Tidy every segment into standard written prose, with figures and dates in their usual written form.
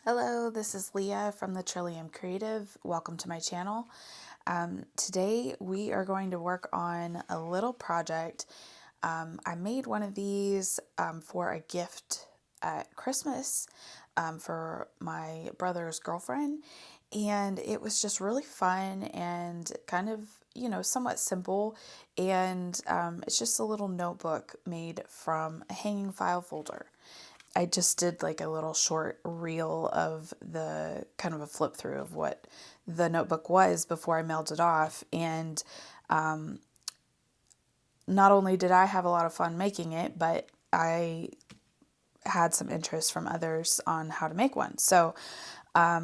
Hello, this is Leah from the Trillium Creative. Welcome to my channel. Today we are going to work on a little project. I made one of these for a gift at Christmas for my brother's girlfriend, and it was just really fun and kind of, somewhat simple. And it's just a little notebook made from a hanging file folder. I just did like a little short reel of the kind of a flip through of what the notebook was before I mailed it off. And not only did I have a lot of fun making it, but I had some interest from others on how to make one. So I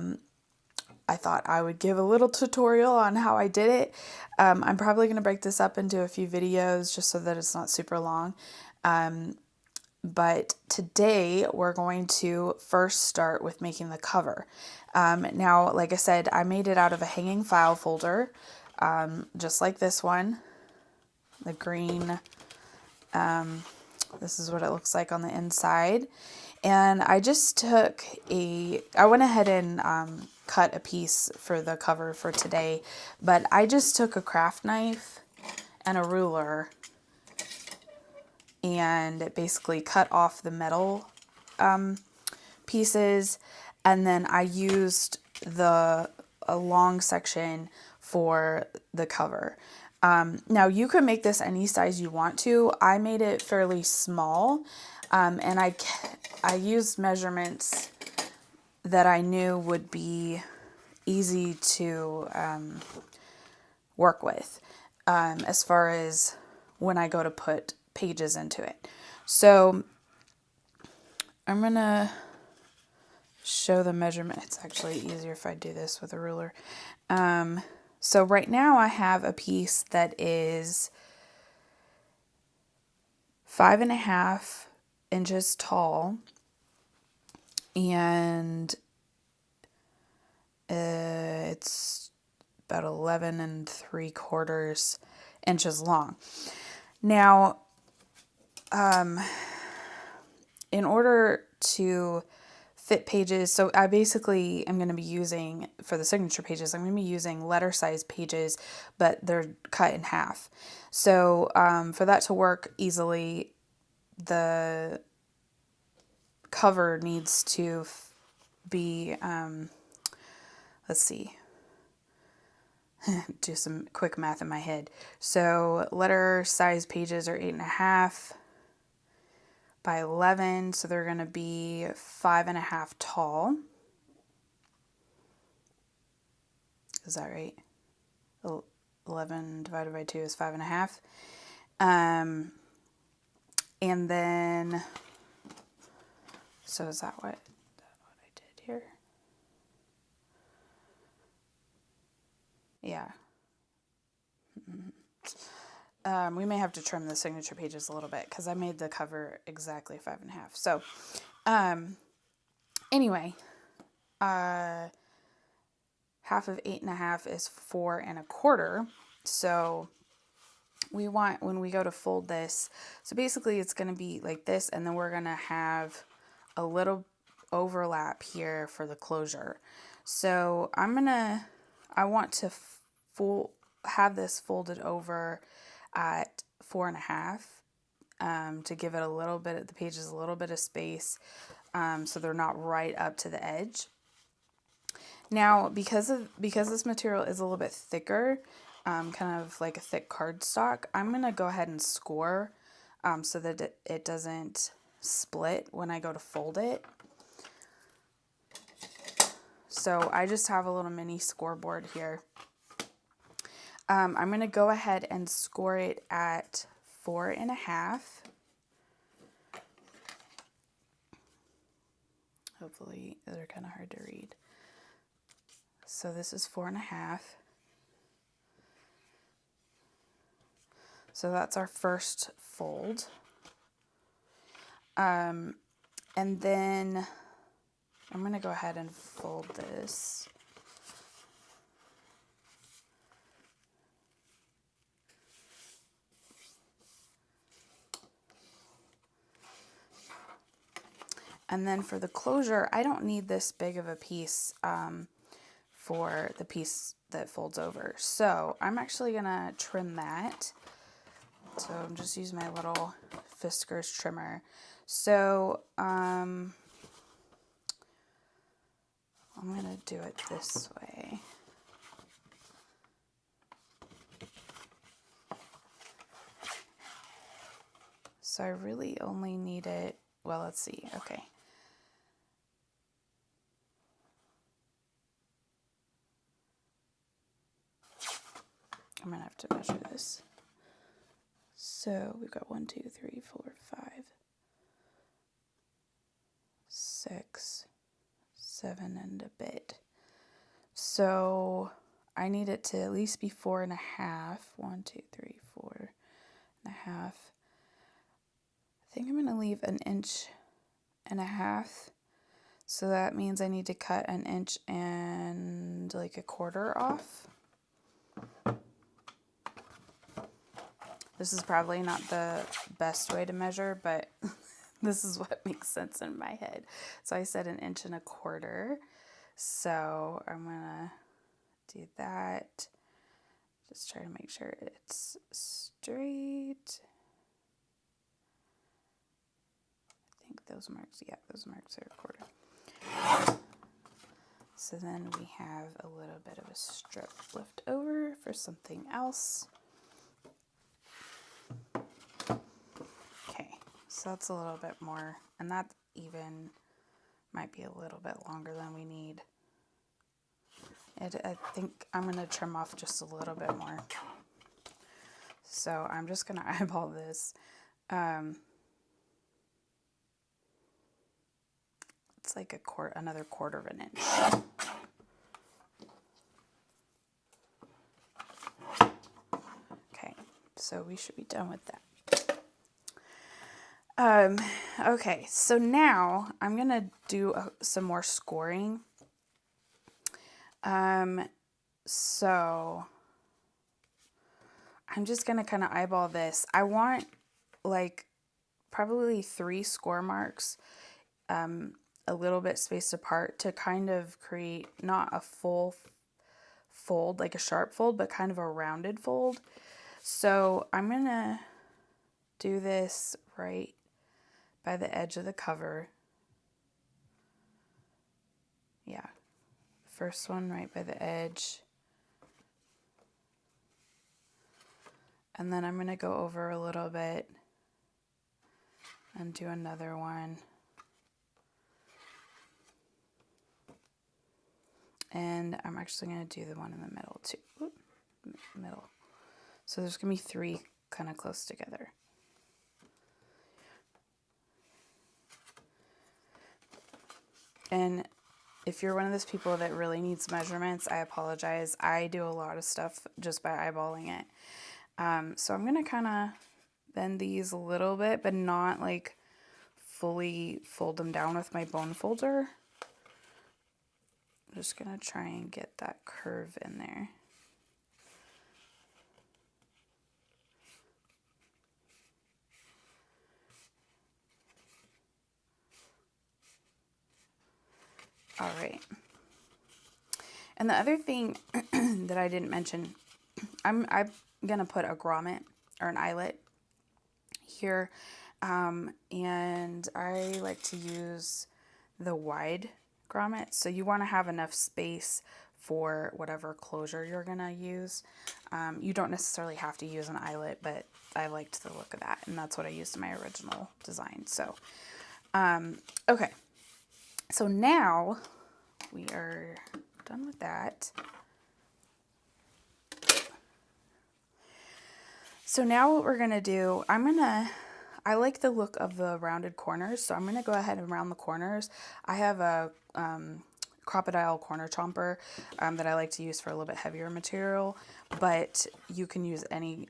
thought I would give a little tutorial on how I did it. I'm probably going to break this up into a few videos just so that it's not super long. But today we're going to first start with making the cover. Now, like I said, I made it out of a hanging file folder, just like this one, the green. This is what it looks like on the inside. And I just I went ahead and cut a piece for the cover for today, but I just took a craft knife and a ruler and basically cut off the metal pieces, and then I used a long section for the cover. Now you can make this any size you want to. I made it fairly small, and I used measurements that I knew would be easy to work with as far as when I go to put pages into it. So I'm gonna show the measurement. It's actually easier if I do this with a ruler. So right now I have a piece that is 5.5 inches tall, and it's about 11 3/4 inches long. Now, in order to fit pages, so I basically am going to be using, for the signature pages, I'm going to be using letter size pages, but they're cut in half. So for that to work easily, the cover needs to be, let's see, do some quick math in my head. So letter size pages are 8.5 by 11, so they're going to be 5.5 tall. Is that right? 11 divided by 2 is 5.5. And then, so is that what I did here? Yeah. We may have to trim the signature pages a little bit because I made the cover exactly 5.5. So, anyway, half of 8.5 is 4.25. So we want, when we go to fold this, so basically it's going to be like this, and then we're going to have a little overlap here for the closure. So I want to have this folded over at 4.5 to give it a little bit, the pages a little bit of space, so they're not right up to the edge. Now, because this material is a little bit thicker, kind of like a thick cardstock, I'm going to go ahead and score so that it doesn't split when I go to fold it. So I just have a little mini scoreboard here. I'm going to go ahead and score it at 4.5. Hopefully they're kind of hard to read. So this is 4.5. So that's our first fold. And then I'm going to go ahead and fold this. And then for the closure, I don't need this big of a piece for the piece that folds over. So I'm actually gonna trim that. So I'm just using my little Fiskars trimmer. So I'm gonna do it this way. So I really only need it, well, let's see, okay. I'm gonna have to measure this. So we've got 1, 2, 3, 4, 5, 6, 7 and a bit. So I need it to at least be 4.5. 1, 2, 3, 4.5. I think I'm gonna leave 1.5 inches. So that means I need to cut 1 inch and like 1/4 off. This is probably not the best way to measure, but this is what makes sense in my head. So I said 1.25 inches. So I'm gonna do that. Just try to make sure it's straight. I think those marks, yeah, those marks are 1/4. So then we have a little bit of a strip left over for something else. Okay, so that's a little bit more, and that even might be a little bit longer than we need. I think I'm going to trim off just a little bit more. So I'm just going to eyeball this. It's like another 1/4 inch. Okay, so we should be done with that. Okay, so now I'm going to do some more scoring. So I'm just going to kind of eyeball this. I want like probably 3 score marks, a little bit spaced apart to kind of create not a full fold, like a sharp fold, but kind of a rounded fold. So I'm going to do this right by the edge of the cover. Yeah. First one right by the edge. And then I'm going to go over a little bit and do another one. And I'm actually going to do the one in the middle too. Oop, middle. So there's going to be 3 kind of close together. And if you're one of those people that really needs measurements, I apologize. I do a lot of stuff just by eyeballing it. So I'm going to kind of bend these a little bit, but not like fully fold them down with my bone folder. I'm just going to try and get that curve in there. All right. And the other thing that I didn't mention, I'm going to put a grommet or an eyelet here. And I like to use the wide grommet. So you want to have enough space for whatever closure you're going to use. You don't necessarily have to use an eyelet, but I liked the look of that. And that's what I used in my original design. So, okay. So now we are done with that. So now what we're going to do, I like the look of the rounded corners, so I'm going to go ahead and round the corners. I have a crocodile corner chomper that I like to use for a little bit heavier material, but you can use any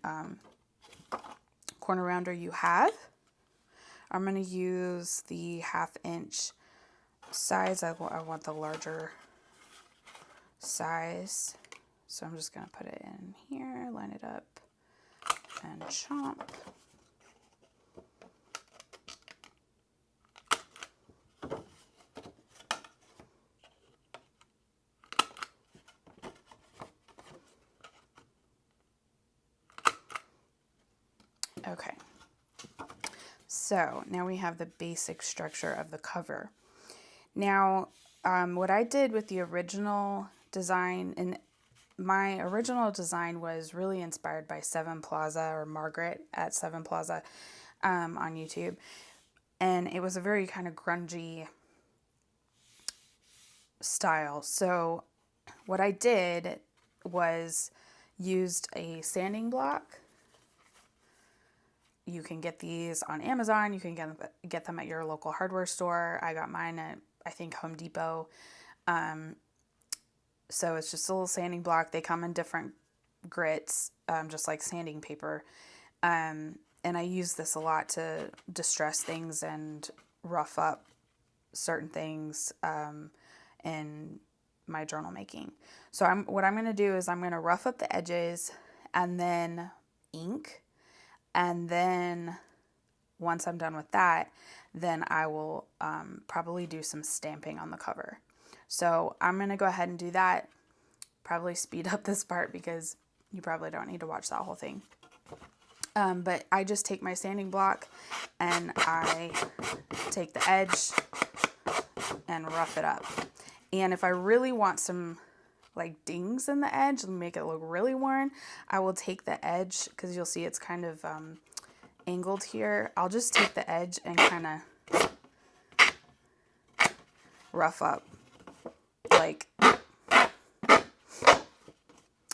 corner rounder you have. I'm going to use the 1/2 inch size. I want the larger size, so I'm just going to put it in here, line it up, and chomp. Okay. So now we have the basic structure of the cover. Now, what I did with the original design, and my original design was really inspired by Seven Plaza or Margreth at Seven Plaza on YouTube. And it was a very kind of grungy style. So what I did was used a sanding block. You can get these on Amazon. You can get them at your local hardware store. I got mine at, I think, Home Depot. So it's just a little sanding block. They come in different grits, just like sanding paper. And I use this a lot to distress things and rough up certain things in my journal making. So what I'm going to do is I'm going to rough up the edges and then ink. And then once I'm done with that, then I will probably do some stamping on the cover. So I'm going to go ahead and do that. Probably speed up this part because you probably don't need to watch that whole thing. But I just take my sanding block and I take the edge and rough it up. And if I really want some like dings in the edge and make it look really worn, I will take the edge, because you'll see it's kind of angled here. I'll just take the edge and kind of rough up. Like,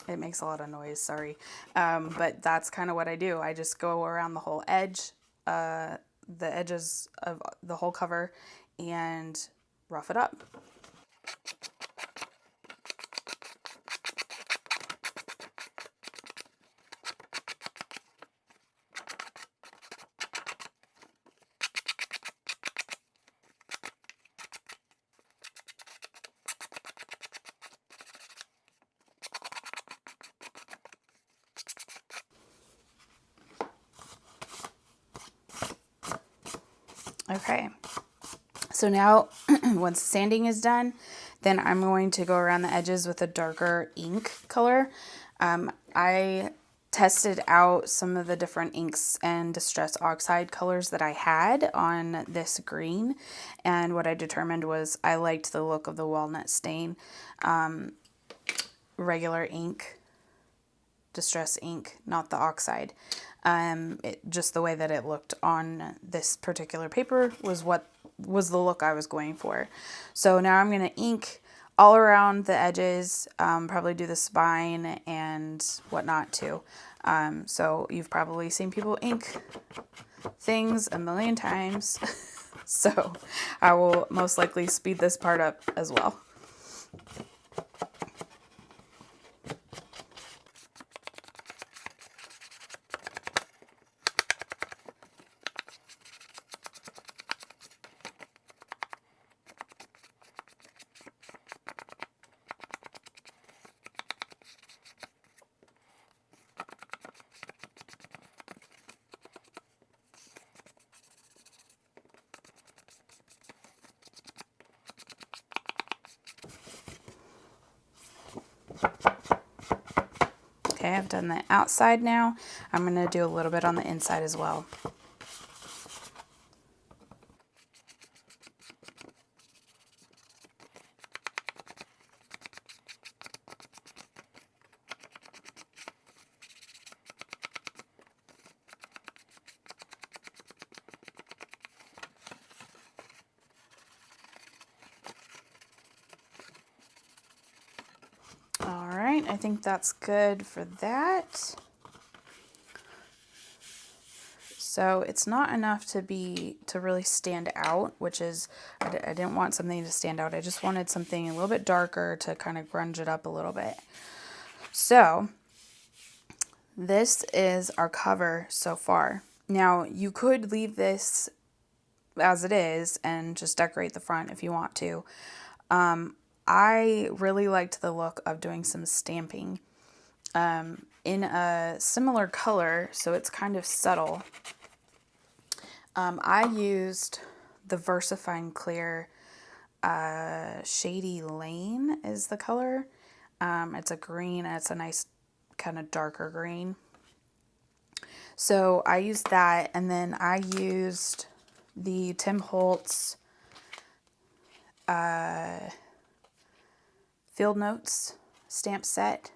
it makes a lot of noise, sorry. But that's kind of what I do. I just go around the whole edge, the edges of the whole cover, and rough it up. Okay, so now once sanding is done, then I'm going to go around the edges with a darker ink color. I tested out some of the different inks and distress oxide colors that I had on this green, and what I determined was I liked the look of the walnut stain. Regular ink, distress ink, not the oxide. Just the way that it looked on this particular paper was what was the look I was going for. So now I'm going to ink all around the edges, probably do the spine and whatnot too. So you've probably seen people ink things a million times. So I will most likely speed this part up as well. Okay, I've done the outside now. I'm going to do a little bit on the inside as well. All right, I think that's good for that. So it's not enough to really stand out, which is, I didn't want something to stand out. I just wanted something a little bit darker to kind of grunge it up a little bit. So this is our cover so far. Now you could leave this as it is and just decorate the front if you want to. I really liked the look of doing some stamping in a similar color, so it's kind of subtle. I used the VersaFine Clear Shady Lane is the color. It's a green, and it's a nice kind of darker green. So I used that, and then I used the Tim Holtz Field Notes stamp set,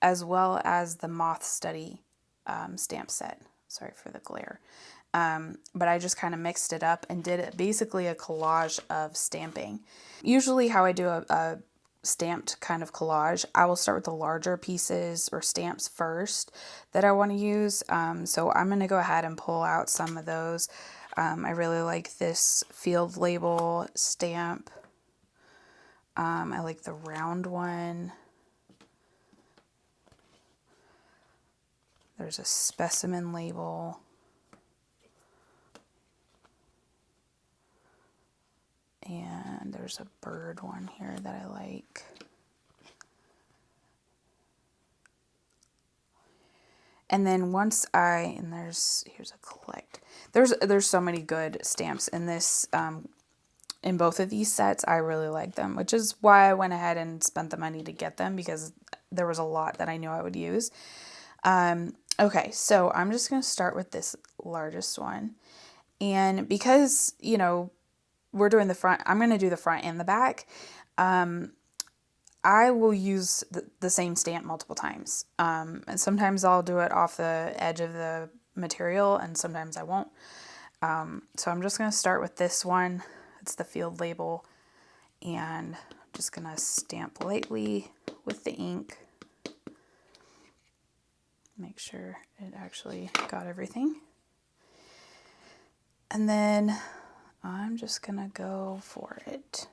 as well as the Moth Study stamp set. Sorry for the glare. But I just kind of mixed it up and did basically a collage of stamping. Usually how I do a stamped kind of collage, I will start with the larger pieces or stamps first that I want to use. So I'm going to go ahead and pull out some of those. I really like this field label stamp. I like the round one. There's a specimen label. And there's a bird one here that I like. And then once here's a collect. There's so many good stamps in this, in both of these sets. I really like them, which is why I went ahead and spent the money to get them, because there was a lot that I knew I would use. Okay, so I'm just going to start with this largest one. And because, you know, we're doing the front, I'm going to do the front and the back. I will use the same stamp multiple times. And sometimes I'll do it off the edge of the material, and sometimes I won't. So I'm just going to start with this one. It's the field label. And I'm just going to stamp lightly with the ink. Make sure it actually got everything. And then I'm just going to go for it.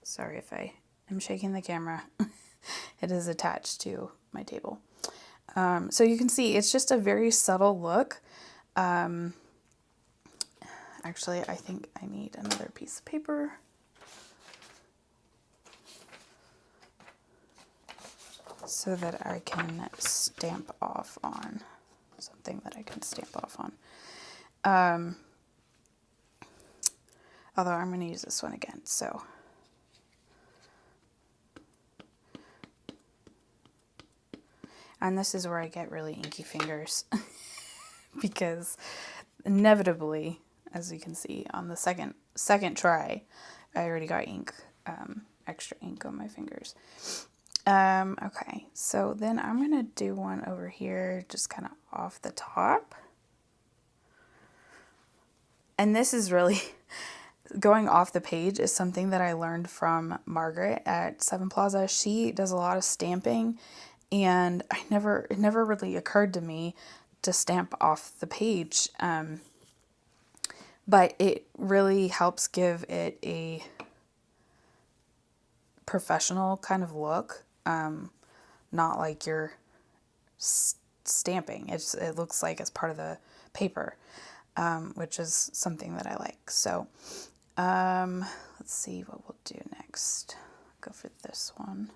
Sorry if I am shaking the camera. It is attached to my table. So you can see it's just a very subtle look. Actually, I think I need another piece of paper. So that I can stamp off on something that I can stamp off on. Although I'm going to use this one again, so. And this is where I get really inky fingers because inevitably, as you can see on the second try, I already got ink, extra ink on my fingers. Okay, so then I'm going to do one over here, just kind of off the top. And this is really, going off the page is something that I learned from Margaret at Seven Plaza. She does a lot of stamping, and it never really occurred to me to stamp off the page. But it really helps give it a professional kind of look. Not like you're stamping. It looks like it's part of the paper, which is something that I like. So let's see what we'll do next. Go for this one.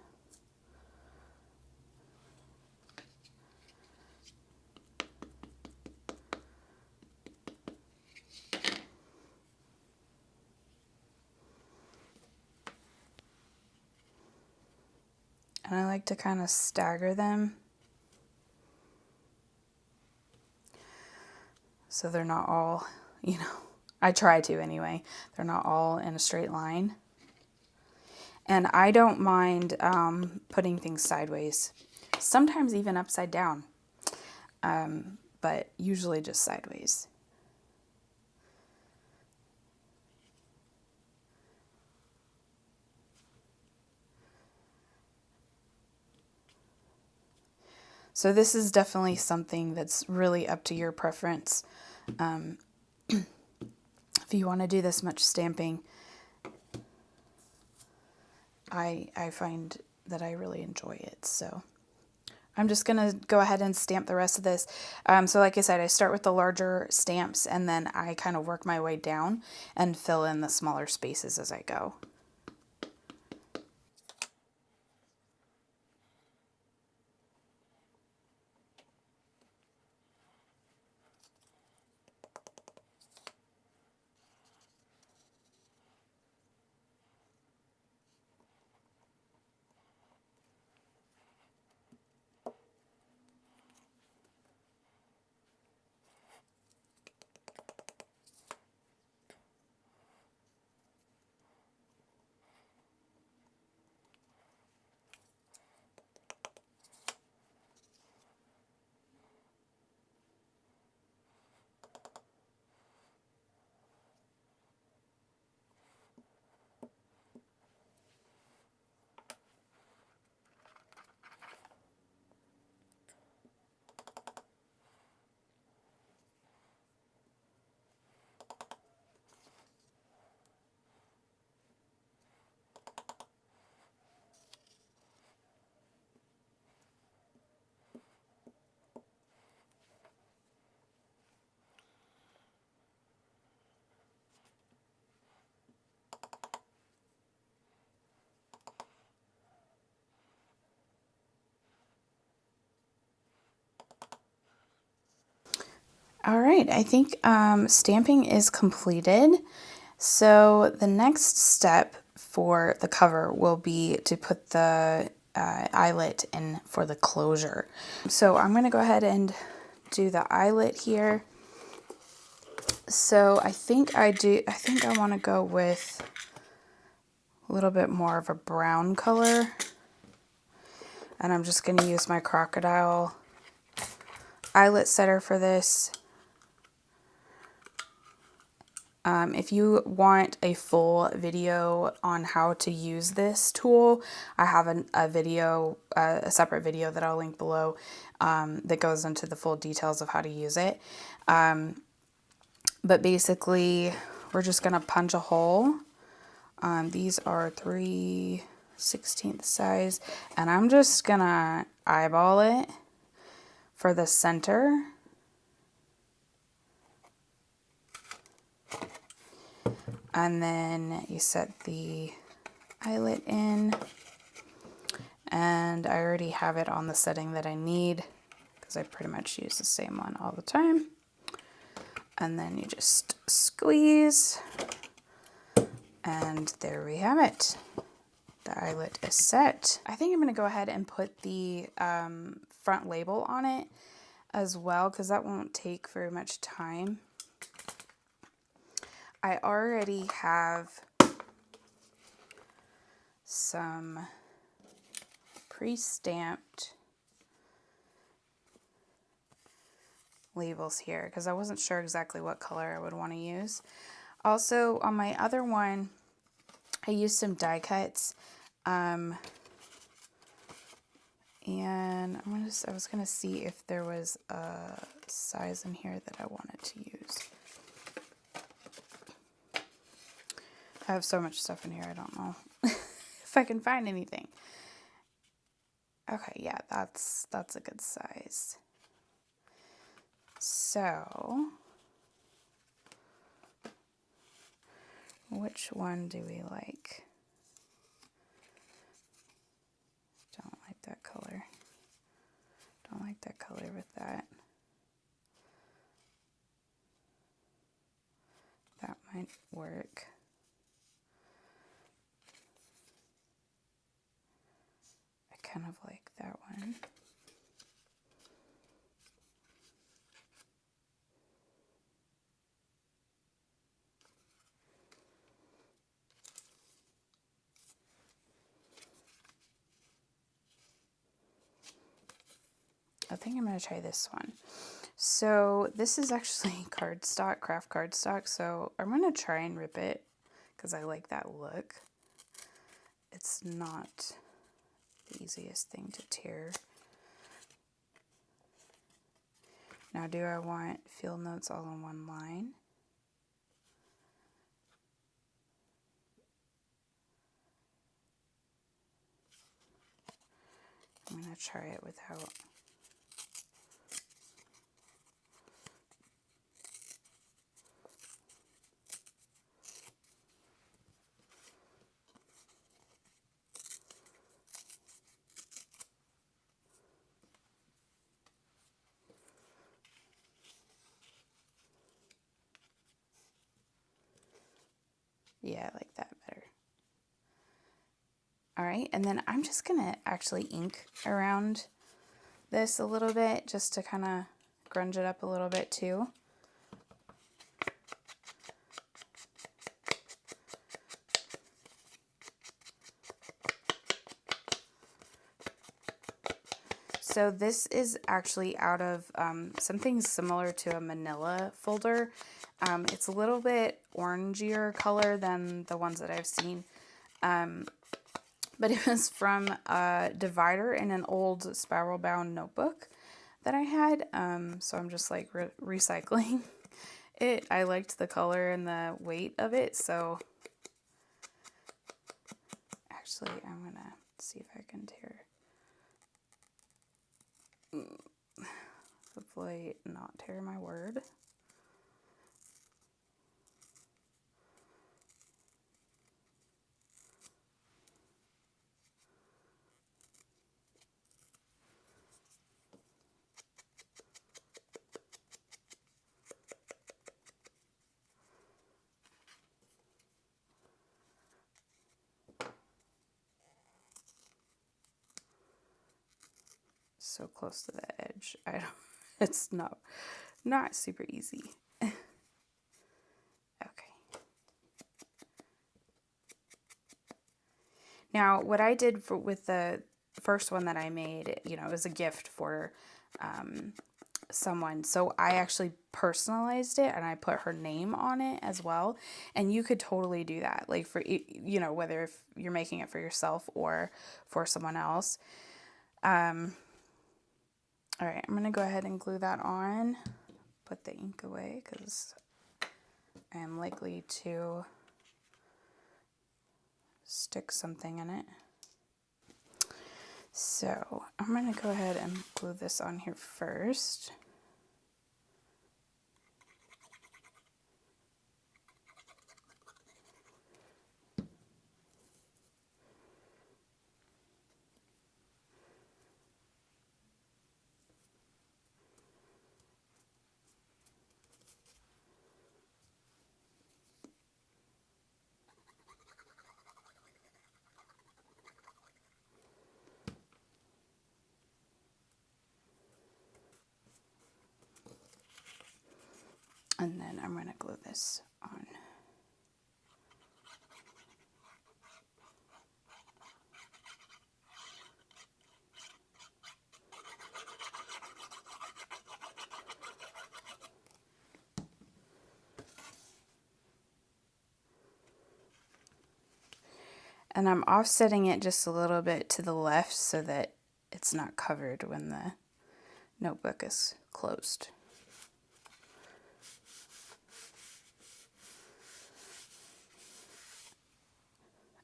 And I like to kind of stagger them so they're not all, I try to anyway, they're not all in a straight line. And I don't mind putting things sideways, sometimes even upside down, but usually just sideways. So this is definitely something that's really up to your preference. If you want to do this much stamping, I find that I really enjoy it. So I'm just going to go ahead and stamp the rest of this. So like I said, I start with the larger stamps, and then I kind of work my way down and fill in the smaller spaces as I go. All right, I think stamping is completed. So the next step for the cover will be to put the eyelet in for the closure. So I'm going to go ahead and do the eyelet here. So I think I want to go with a little bit more of a brown color. And I'm just going to use my crocodile eyelet setter for this. If you want a full video on how to use this tool, I have a separate video that I'll link below that goes into the full details of how to use it. But basically, we're just going to punch a hole. These are 3/16 size, and I'm just going to eyeball it for the center. And then you set the eyelet in, and I already have it on the setting that I need because I pretty much use the same one all the time. And then you just squeeze, and there we have it. The eyelet is set. I think I'm going to go ahead and put the front label on it as well because that won't take very much time. I already have some pre-stamped labels here because I wasn't sure exactly what color I would want to use. Also, on my other one, I used some die cuts, and I was gonna see if there was a size in here that I wanted to use. I have so much stuff in here, I don't know if I can find anything. Okay, yeah, that's a good size. So, which one do we like? Don't like that color. Don't like that color with that. That might work. I kind of like that one. I think I'm going to try this one. So this is actually cardstock, craft cardstock. So I'm going to try and rip it because I like that look. It's not the easiest thing to tear. Now, do I want field notes all in one line? I'm going to try it without. Yeah, I like that better. All right, and then I'm just gonna actually ink around this a little bit just to kind of grunge it up a little bit too. So this is actually out of something similar to a manila folder. It's a little bit orangier color than the ones that I've seen. But it was from a divider in an old spiral bound notebook that I had. So I'm just like recycling it. I liked the color and the weight of it. So actually I'm going to see if I can tear. Hopefully not tear my word. so close to the edge. It's not super easy. Okay. Now, what I did with the first one that I made, it was a gift for someone. So I actually personalized it and I put her name on it as well. And you could totally do that, like for, whether if you're making it for yourself or for someone else. All right, I'm going to go ahead and glue that on, put the ink away because I am likely to stick something in it. So I'm going to go ahead and glue this on here first. And then I'm going to glue this on. And I'm offsetting it just a little bit to the left so that it's not covered when the notebook is closed.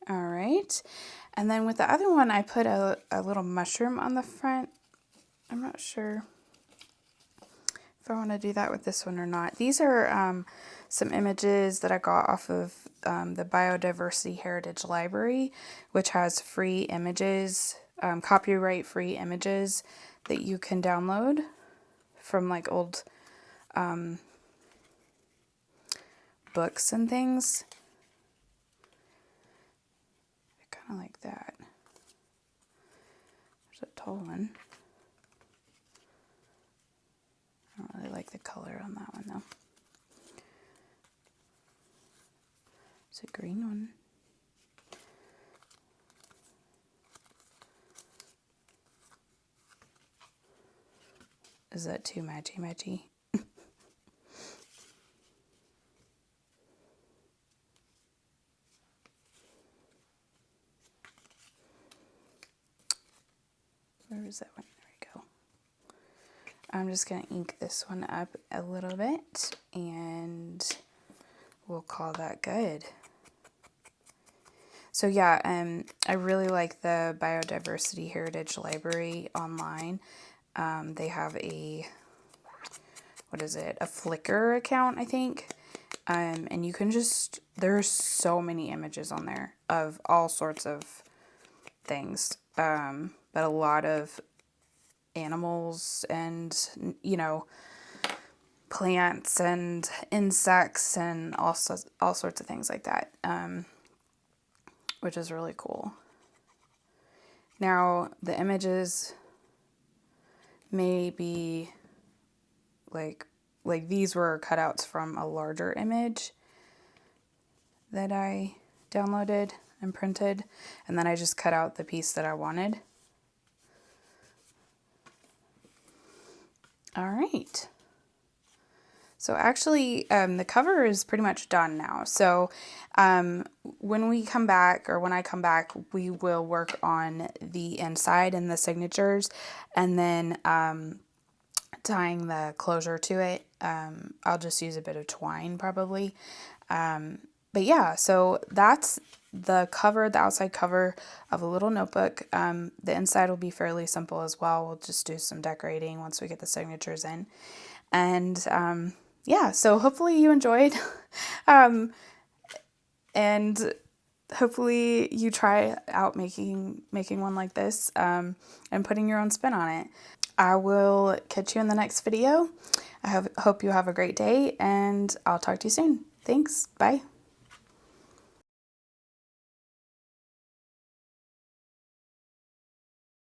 All right, and then with the other one, I put a little mushroom on the front. I'm not sure if I want to do that with this one or not. These are some images that I got off of the Biodiversity Heritage Library, which has free images, copyright-free images that you can download from like old books and things. Kind of like that. There's a tall one. I don't really like the color on that one though. It's a green one. Is that too matchy-matchy? Where is that one? There we go. I'm just going to ink this one up a little bit and we'll call that good. So yeah, I really like the Biodiversity Heritage Library online. They have a Flickr account, I think. And you can there's so many images on there of all sorts of things. But a lot of animals and, plants and insects and all sorts of things like that, which is really cool. Now, the images may be like these were cutouts from a larger image that I downloaded and printed, and then I just cut out the piece that I wanted. All right. So actually, the cover is pretty much done now. So when I come back, we will work on the inside and the signatures, and then tying the closure to it. I'll just use a bit of twine probably. But yeah, so that's the outside cover of a little notebook. The inside will be fairly simple as well. We'll just do some decorating once we get the signatures in. And yeah, so hopefully you enjoyed. And hopefully you try out making one like this and putting your own spin on it. I will catch you in the next video. I hope you have a great day, and I'll talk to you soon. Thanks. Bye.